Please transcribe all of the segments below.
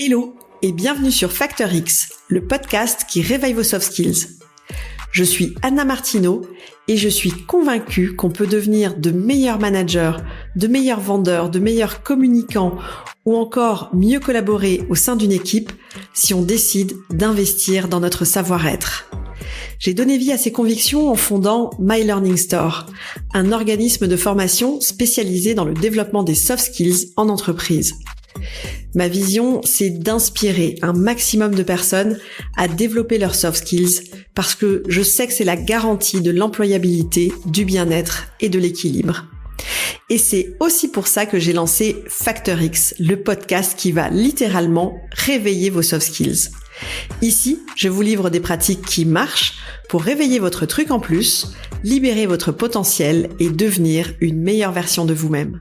Hello et bienvenue sur Factor X, le podcast qui réveille vos soft skills. Je suis Anna Martineau et je suis convaincue qu'on peut devenir de meilleurs managers, de meilleurs vendeurs, de meilleurs communicants ou encore mieux collaborer au sein d'une équipe si on décide d'investir dans notre savoir-être. J'ai donné vie à ces convictions en fondant My Learning Store, un organisme de formation spécialisé dans le développement des soft skills en entreprise. Ma vision, c'est d'inspirer un maximum de personnes à développer leurs soft skills parce que je sais que c'est la garantie de l'employabilité, du bien-être et de l'équilibre. Et c'est aussi pour ça que j'ai lancé Factor X, le podcast qui va littéralement réveiller vos soft skills. Ici, je vous livre des pratiques qui marchent pour réveiller votre truc en plus, libérer votre potentiel et devenir une meilleure version de vous-même.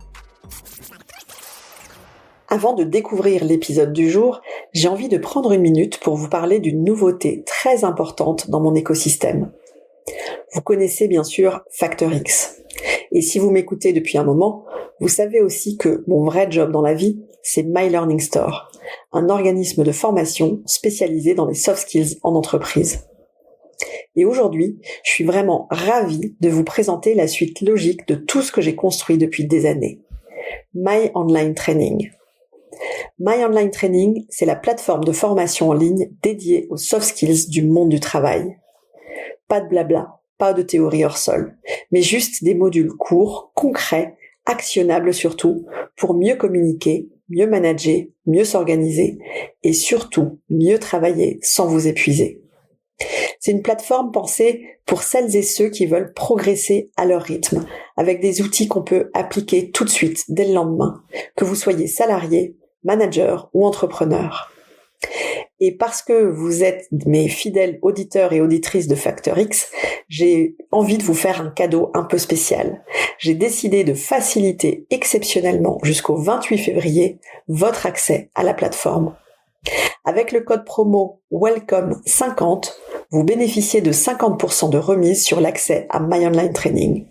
Avant de découvrir l'épisode du jour, j'ai envie de prendre une minute pour vous parler d'une nouveauté très importante dans mon écosystème. Vous connaissez bien sûr Factor X. Et si vous m'écoutez depuis un moment, vous savez aussi que mon vrai job dans la vie, c'est My Learning Store, un organisme de formation spécialisé dans les soft skills en entreprise. Et aujourd'hui, je suis vraiment ravie de vous présenter la suite logique de tout ce que j'ai construit depuis des années. My Online Training. My Online Training, c'est la plateforme de formation en ligne dédiée aux soft skills du monde du travail. Pas de blabla, pas de théorie hors sol, mais juste des modules courts, concrets, actionnables surtout, pour mieux communiquer, mieux manager, mieux s'organiser et surtout mieux travailler sans vous épuiser. C'est une plateforme pensée pour celles et ceux qui veulent progresser à leur rythme, avec des outils qu'on peut appliquer tout de suite, dès le lendemain, que vous soyez salarié, manager ou entrepreneur. Et parce que vous êtes mes fidèles auditeurs et auditrices de Factor X, j'ai envie de vous faire un cadeau un peu spécial. J'ai décidé de faciliter exceptionnellement jusqu'au 28 février votre accès à la plateforme. Avec le code promo WELCOME50, vous bénéficiez de 50% de remise sur l'accès à My Online Training.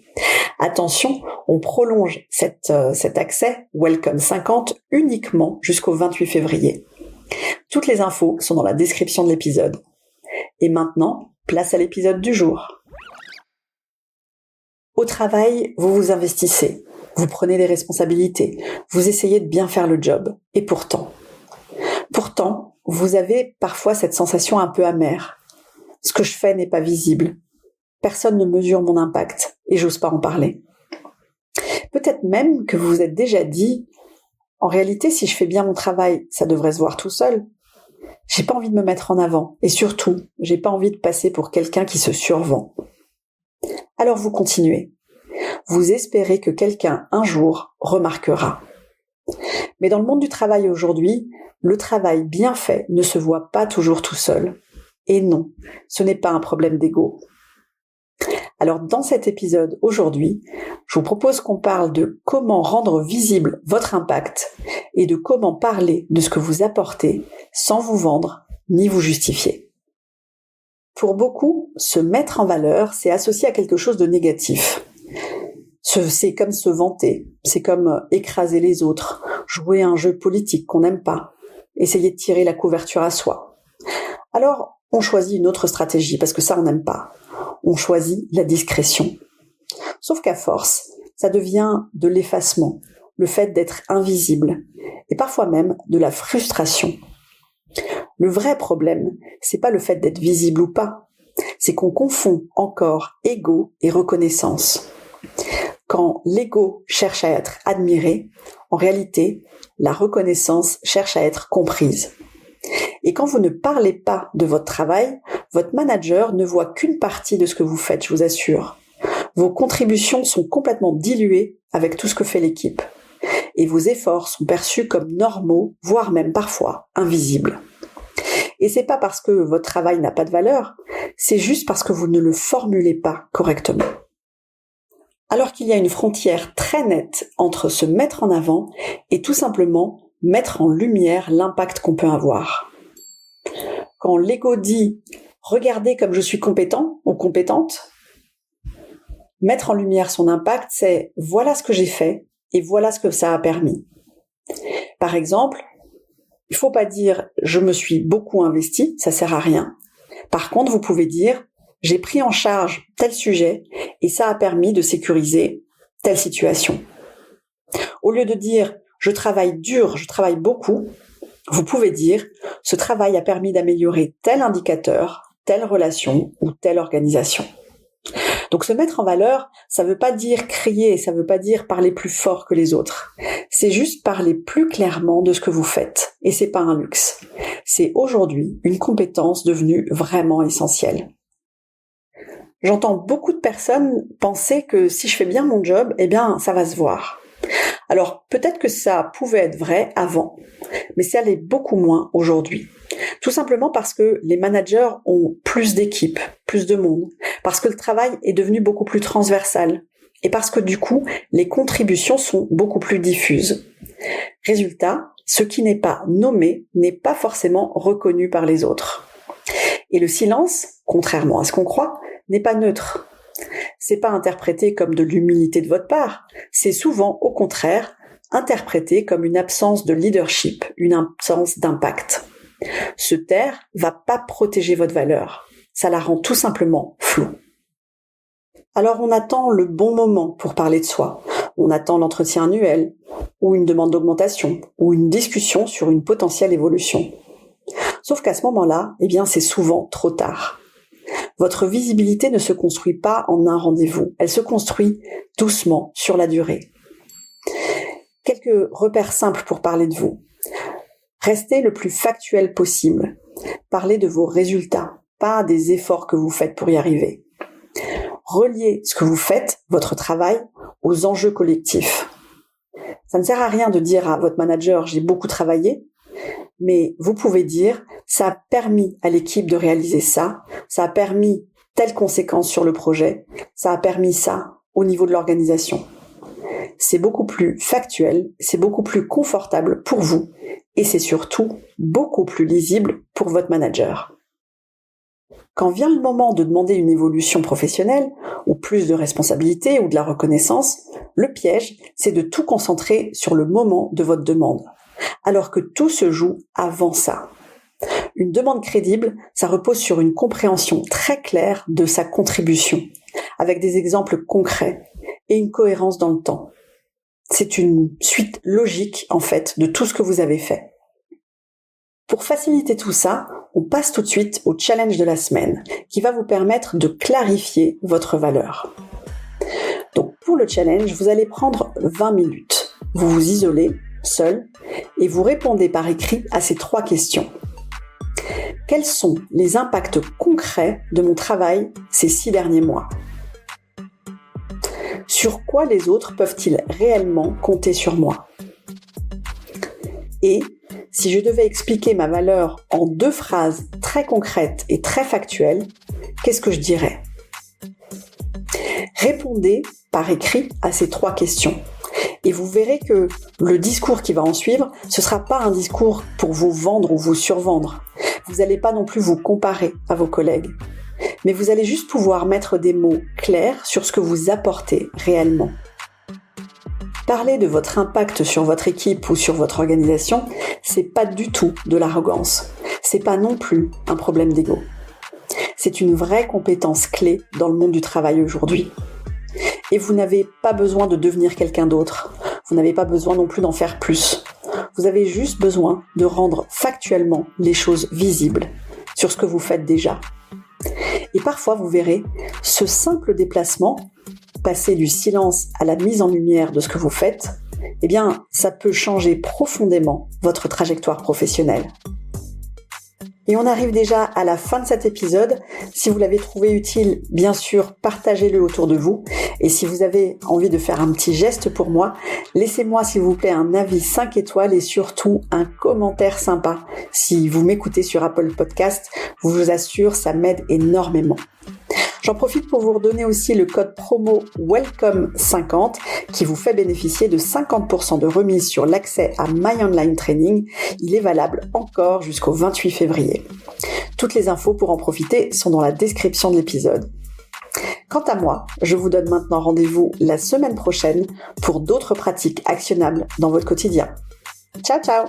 Attention, on prolonge cet accès Welcome 50 uniquement jusqu'au 28 février. Toutes les infos sont dans la description de l'épisode. Et maintenant, place à l'épisode du jour. Au travail, vous vous investissez, vous prenez des responsabilités, vous essayez de bien faire le job. Et pourtant, vous avez parfois cette sensation un peu amère. Ce que je fais n'est pas visible. Personne ne mesure mon impact et j'ose pas en parler. Peut-être même que vous vous êtes déjà dit, en réalité, si je fais bien mon travail, ça devrait se voir tout seul. J'ai pas envie de me mettre en avant et surtout, j'ai pas envie de passer pour quelqu'un qui se survend. Alors vous continuez. Vous espérez que quelqu'un un jour remarquera. Mais dans le monde du travail aujourd'hui, le travail bien fait ne se voit pas toujours tout seul. Et non, ce n'est pas un problème d'ego. Alors dans cet épisode aujourd'hui, je vous propose qu'on parle de comment rendre visible votre impact et de comment parler de ce que vous apportez sans vous vendre ni vous justifier. Pour beaucoup, se mettre en valeur, c'est associé à quelque chose de négatif. C'est comme se vanter, c'est comme écraser les autres, jouer à un jeu politique qu'on n'aime pas, essayer de tirer la couverture à soi. Alors, on choisit une autre stratégie parce que ça, on n'aime pas. On choisit la discrétion. Sauf qu'à force, ça devient de l'effacement, le fait d'être invisible, et parfois même de la frustration. Le vrai problème, c'est pas le fait d'être visible ou pas, c'est qu'on confond encore ego et reconnaissance. Quand l'ego cherche à être admiré, en réalité, la reconnaissance cherche à être comprise. Et quand vous ne parlez pas de votre travail, votre manager ne voit qu'une partie de ce que vous faites, je vous assure. Vos contributions sont complètement diluées avec tout ce que fait l'équipe. Et vos efforts sont perçus comme normaux, voire même parfois invisibles. Et c'est pas parce que votre travail n'a pas de valeur, c'est juste parce que vous ne le formulez pas correctement. Alors qu'il y a une frontière très nette entre se mettre en avant et tout simplement mettre en lumière l'impact qu'on peut avoir. Quand l'ego dit « Regardez comme je suis compétent ou compétente », mettre en lumière son impact, c'est « Voilà ce que j'ai fait et voilà ce que ça a permis ». Par exemple, Il faut pas dire « je me suis beaucoup investi », ça sert à rien. Par contre, vous pouvez dire « j'ai pris en charge tel sujet et ça a permis de sécuriser telle situation ». Au lieu de dire « je travaille dur, je travaille beaucoup », vous pouvez dire « ce travail a permis d'améliorer tel indicateur, telle relation ou telle organisation ». Donc se mettre en valeur, ça veut pas dire crier, ça veut pas dire parler plus fort que les autres. C'est juste parler plus clairement de ce que vous faites. Et c'est pas un luxe. C'est aujourd'hui une compétence devenue vraiment essentielle. J'entends beaucoup de personnes penser que si je fais bien mon job, eh bien, ça va se voir. Alors, peut-être que ça pouvait être vrai avant, mais ça l'est beaucoup moins aujourd'hui. Tout simplement parce que les managers ont plus d'équipes, plus de monde, parce que le travail est devenu beaucoup plus transversal, et parce que du coup, les contributions sont beaucoup plus diffuses. Résultat, ce qui n'est pas nommé n'est pas forcément reconnu par les autres. Et le silence, contrairement à ce qu'on croit, n'est pas neutre. C'est pas interprété comme de l'humilité de votre part, c'est souvent, au contraire, interprété comme une absence de leadership, une absence d'impact. Se taire va pas protéger votre valeur, ça la rend tout simplement floue. Alors on attend le bon moment pour parler de soi, on attend l'entretien annuel, ou une demande d'augmentation, ou une discussion sur une potentielle évolution. Sauf qu'à ce moment-là, eh bien c'est souvent trop tard. Votre visibilité ne se construit pas en un rendez-vous, elle se construit doucement sur la durée. Quelques repères simples pour parler de vous. Restez le plus factuel possible. Parlez de vos résultats, pas des efforts que vous faites pour y arriver. Reliez ce que vous faites, votre travail, aux enjeux collectifs. Ça ne sert à rien de dire à votre manager « j'ai beaucoup travaillé », mais vous pouvez dire « ça a permis à l'équipe de réaliser ça, ça a permis telle conséquence sur le projet, ça a permis ça au niveau de l'organisation ». C'est beaucoup plus factuel, c'est beaucoup plus confortable pour vous et c'est surtout beaucoup plus lisible pour votre manager. Quand vient le moment de demander une évolution professionnelle, ou plus de responsabilité ou de la reconnaissance, le piège, c'est de tout concentrer sur le moment de votre demande, alors que tout se joue avant ça. Une demande crédible, ça repose sur une compréhension très claire de sa contribution, avec des exemples concrets et une cohérence dans le temps. C'est une suite logique, en fait, de tout ce que vous avez fait. Pour faciliter tout ça, on passe tout de suite au challenge de la semaine, qui va vous permettre de clarifier votre valeur. Donc, pour le challenge, vous allez prendre 20 minutes. Vous vous isolez, seul, et vous répondez par écrit à ces 3 questions. Quels sont les impacts concrets de mon travail ces 6 derniers mois ? Sur quoi les autres peuvent-ils réellement compter sur moi ? Et si je devais expliquer ma valeur en 2 phrases très concrètes et très factuelles, qu'est-ce que je dirais ? Répondez par écrit à ces 3 questions. Et vous verrez que le discours qui va en suivre, ce ne sera pas un discours pour vous vendre ou vous survendre. Vous n'allez pas non plus vous comparer à vos collègues. Mais vous allez juste pouvoir mettre des mots clairs sur ce que vous apportez réellement. Parler de votre impact sur votre équipe ou sur votre organisation, c'est pas du tout de l'arrogance. C'est pas non plus un problème d'ego. C'est une vraie compétence clé dans le monde du travail aujourd'hui. Et vous n'avez pas besoin de devenir quelqu'un d'autre. Vous n'avez pas besoin non plus d'en faire plus. Vous avez juste besoin de rendre factuellement les choses visibles sur ce que vous faites déjà. Et parfois, vous verrez, ce simple déplacement, passer du silence à la mise en lumière de ce que vous faites, eh bien, ça peut changer profondément votre trajectoire professionnelle. Et on arrive déjà à la fin de cet épisode. Si vous l'avez trouvé utile, bien sûr, partagez-le autour de vous. Et si vous avez envie de faire un petit geste pour moi, laissez-moi s'il vous plaît un avis 5 étoiles et surtout un commentaire sympa. Si vous m'écoutez sur Apple Podcast, je vous assure, ça m'aide énormément. J'en profite pour vous redonner aussi le code promo WELCOME50 qui vous fait bénéficier de 50% de remise sur l'accès à My Online Training. Il est valable encore jusqu'au 28 février. Toutes les infos pour en profiter sont dans la description de l'épisode. Quant à moi, je vous donne maintenant rendez-vous la semaine prochaine pour d'autres pratiques actionnables dans votre quotidien. Ciao, ciao!